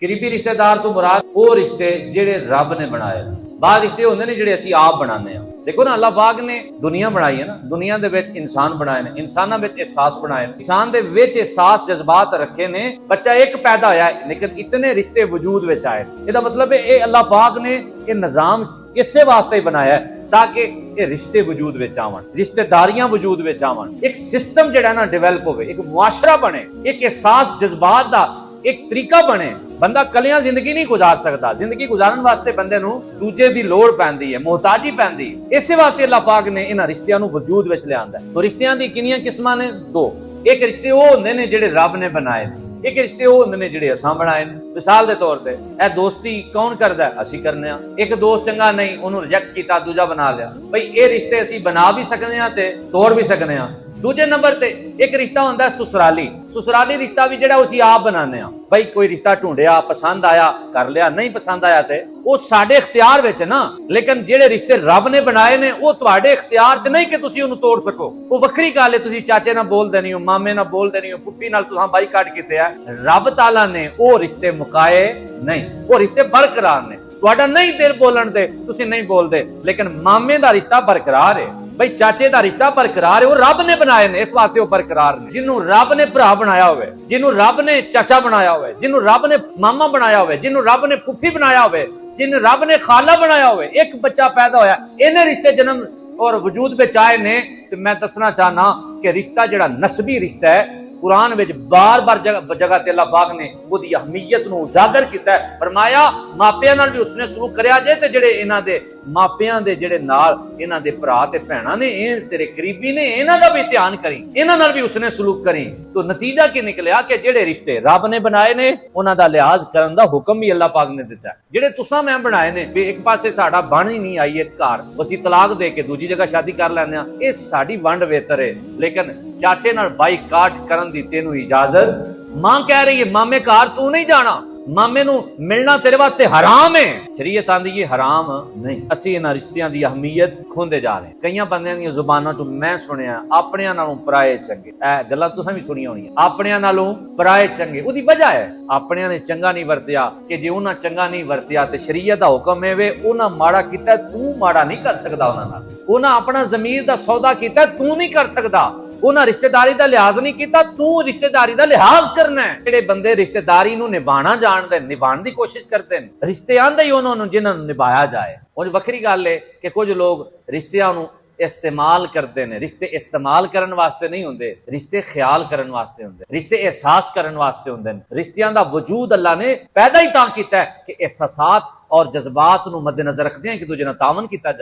करीबी रिश्तेदार तो मुराद वो रिश्ते जिहड़े रब ने बनाए। बाद रिश्ते होंदे ने जिहड़े असीं आप बनाने आ। देखो ना, अल्लाह पाक ने दुनिया बनाई है ना, दुनिया दे विच इंसान बनाए ने, इंसानां विच एहसास बनाए ने, इंसान दे विच एहसास जज्बात रखे ने। बच्चा एक पैदा होया है लेकिन इतने रिश्ते वजूद विच आए। इहदा मतलब है ये अल्लाह पाक ने ये निजाम इसे वास्ते बनाया है ताकि ये रिश्ते वजूद विच आवन, रिश्तेदारियां वजूद विच आवन, एक सिस्टम जिहड़ा ना डेवलप होवे, एक मुआशरा बने, एक एहसास जज्बात दा एक तरीका बने। बंदा कलियां जिंदगी नहीं गुजार सकता। जिंदगी गुजारन वास्ते बंदे नूं दूजे दी लोड़ पैंदी है, मोहताजी पैंदी है। इसे वास्ते अल्लाह पाक ने इन्हां रिश्तियां नूं वजूद विच लिआंदा है। तो रिश्तियां दी किनियां किस्मां ने? दो। एक रिश्ते वो हुंदे ने जिहड़े रब ने बनाए ने, एक रिश्ते वो हुंदे ने जिहड़े असां बनाए ने। मिसाल दे तौर ते ए दोस्ती कौन करदा है? असीं करने आ। एक दोस्त चंगा नहीं, ओनू रिजेक्ट कीता, दूजा बना लिया। भाई ये रिश्ते असीं बना भी सकने आ ते तोड़ भी सकने आ। दूजे नंबर ते एक रिश्ता होंदा है ससुराली। ससुराली रिश्ता भी जिहड़ा उसी आप बनाने आ। भाई कोई रिश्ता ढूंढिया, पसंद आया कर लिया, नहीं पसंद आया ते वो साडे इख्तियार विच है ना। लेकिन जिहड़े रिश्ते रब ने बनाए ने वो तुहाडे इख्तियार च नहीं कि तुसी उहनूं तोड़ सको। वो वखरी गल है, तुसी चाचे नाल बोलदे नहीं हो, मामे नाल बोलदे नहीं हो, पुप्पी नाल तुहां बाईकाट कीते आ। रब ताला ने वो रिश्ते मुकाए नहीं, वो रिश्ते बरकरार ने। तुहाडा नहीं दिल बोलन दे, तुसी नहीं बोलदे, लेकिन मामे दा रिश्ता बरकरार है, भाई चाचे का रिश्ता बरकरार है। वो रब ने बनाए ने, इस वास्ते वो बरकरार ने। जिन्हों रब ने भरा बनाया होवे, जिन्हों रब ने चाचा बनाया होवे, जिन्हों रब ने मामा बनाया होवे, जिन्हों रब ने फुफी बनाया होवे, जिन्हों रब ने खाला बनाया होवे, एक बच्चा पैदा होया, इन्हें रिश्ते जन्म और वजूद विच आए ने। तो मैं दसना चाहना कि रिश्ता जिहड़ा नस्बी रिश्ता है, कुरान विच बार बार जगह ते अल्लाह पाक ने उहदी अहमियत नूं उजागर कीता है। फरमाया मापियां नाल भी उसने सलूक करया जे, ते जिहड़े इन्हां दे मापियां दे जिहड़े नाल इन्हां दे भरा ते भैणां ने, इह तेरे करीबी ने, इन्हां दा भी ध्यान करी, इन्हां नाल भी उसने सलूक करी। तो नतीजा की निकलिया कि जिहड़े रिश्ते रब ने बनाए ने उन्हां दा लिहाज करन दा हुक्म भी अल्लाह पाक ने दिता है। जिहड़े तुसां मैं बनाए ने भी एक पासे साडा बन ही नहीं आई इस घर, असीं तलाक दे के दूजी जगह शादी कर लैंदे आ, इह साडी वंड वेतर है। लेकिन चाचे नाल बाईकाट करन दी तैनूं इजाजत मां कह रही है, मामे घर तू नहीं जाना, मामे नूं मिलना तेरे वास्ते हराम है। शरीयत आंदी है हराम नहीं। असीं इन्हां रिश्तियां दी अहमियत खोंदे जा रहे हैं। कईयां बंदियां दी जुबानां चों मैं सुनिया अपनियां नालों पराए चंगे। ए गल्लां तुसां भी सुणियां होणियां, अपनियां नालों पराए चंगे। उहदी वजह है अपनियां ने चंगा नहीं वरतिया, कि जे उन्हां चंगा नहीं वरतिया ते शरीयत दा हुक्म है वे उन्हां माड़ा कीता, तू माड़ा नहीं कर सकदा उन्हां नाल। उन्हां अपना ज़मीर दा सौदा कीता, तू नहीं कर सकदा। उन्हां रिश्तेदारी दा लिहाज नहीं किया, तू रिश्तेदारी दा लिहाज करना है। जिहड़े बंदे रिश्तेदारी नूं निभाना जानदे, निभाण दी कोशिश करदे ने, रिश्ते आंदे ही उन्हां नूं जिन्हां नूं निभाया जाए। और वखरी गल है कि कुछ लोग रिश्तियां नूं इस्तेमाल करते हैं। रिश्ते इस्तेमाल करन वास्ते नहीं होंदे, रिश्ते ख्याल करन वास्ते होंदे, रिश्ते एहसास करन वास्ते होंदे। रिश्तियां दा वजूद अल्लाह ने पैदा ही तां कीता है कि एहसासात और जज्बात नूं मद्देनजर रखदे हैं कि दूजे नाल तावन कीता जाए।